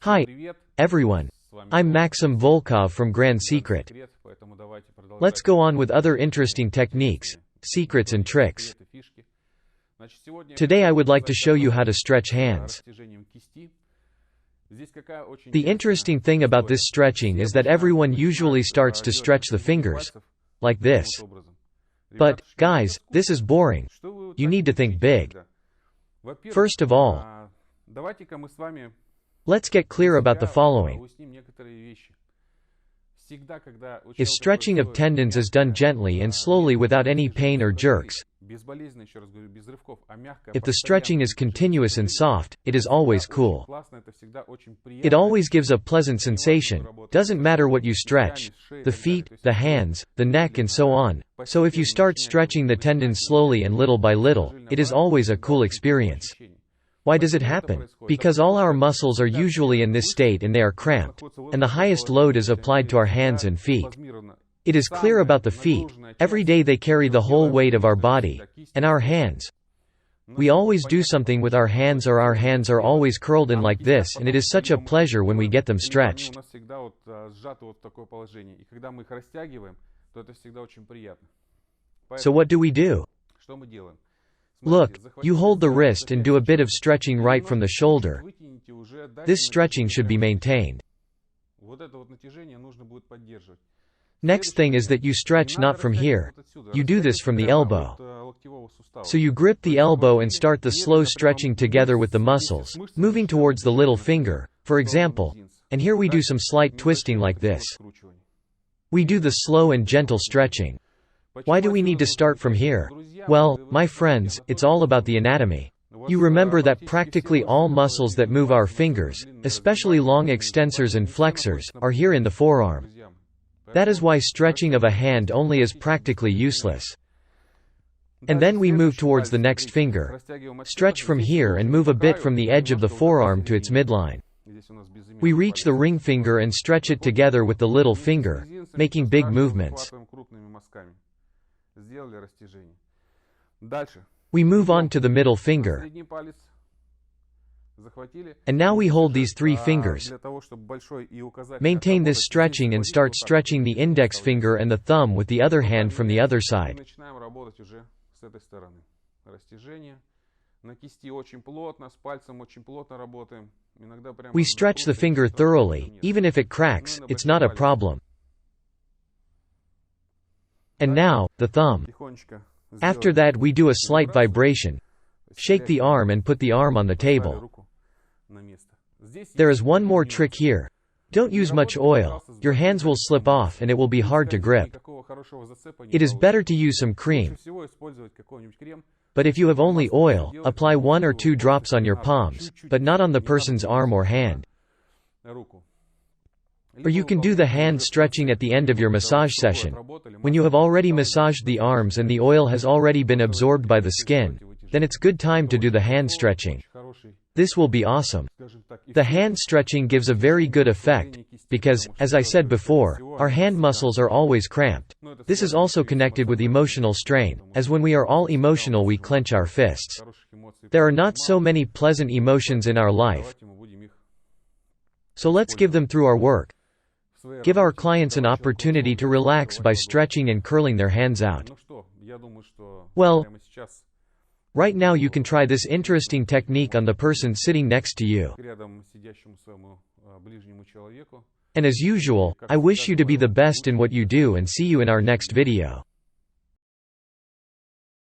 Hi, everyone. I'm Maxim Volkov from Grand Secret. Let's go on with other interesting techniques, secrets and tricks. Today I would like to show you how to stretch hands. The interesting thing about this stretching is that everyone usually starts to stretch the fingers, like this. But, guys, this is boring. You need to think big. First of all, let's get clear about the following. If stretching of tendons is done gently and slowly without any pain or jerks, if the stretching is continuous and soft, it is always cool. It always gives a pleasant sensation, doesn't matter what you stretch, the feet, the hands, the neck and so on. So if you start stretching the tendons slowly and little by little, it is always a cool experience. Why does it happen? Because all our muscles are usually in this state and they are cramped, and the highest load is applied to our hands and feet. It is clear about the feet. Every day they carry the whole weight of our body, and our hands. We always do something with our hands, or our hands are always curled in like this, and it is such a pleasure when we get them stretched. So what do we do? Look, you hold the wrist and do a bit of stretching right from the shoulder. This stretching should be maintained. Next thing is that you stretch not from here. You do this from the elbow. So you grip the elbow and start the slow stretching together with the muscles, moving towards the little finger, for example, and here we do some slight twisting like this. We do the slow and gentle stretching. Why do we need to start from here? Well, my friends, it's all about the anatomy. You remember that practically all muscles that move our fingers, especially long extensors and flexors, are here in the forearm. That is why stretching of a hand only is practically useless. And then we move towards the next finger. Stretch from here and move a bit from the edge of the forearm to its midline. We reach the ring finger and stretch it together with the little finger, making big movements. We move on to the middle finger. And now we hold these three fingers. Maintain this stretching and start stretching the index finger and the thumb with the other hand from the other side. We stretch the finger thoroughly, even if it cracks, it's not a problem. And now, the thumb. After that we do a slight vibration. Shake the arm and put the arm on the table. There is one more trick here. Don't use much oil, your hands will slip off and it will be hard to grip. It is better to use some cream. But if you have only oil, apply 1 or 2 drops on your palms, but not on the person's arm or hand. Or you can do the hand stretching at the end of your massage session. When you have already massaged the arms and the oil has already been absorbed by the skin, then it's good time to do the hand stretching. This will be awesome. The hand stretching gives a very good effect, because, as I said before, our hand muscles are always cramped. This is also connected with emotional strain, as when we are all emotional we clench our fists. There are not so many pleasant emotions in our life. So let's give them through our work. Give our clients an opportunity to relax by stretching and curling their hands out. Well, right now you can try this interesting technique on the person sitting next to you. And as usual, I wish you to be the best in what you do and see you in our next video.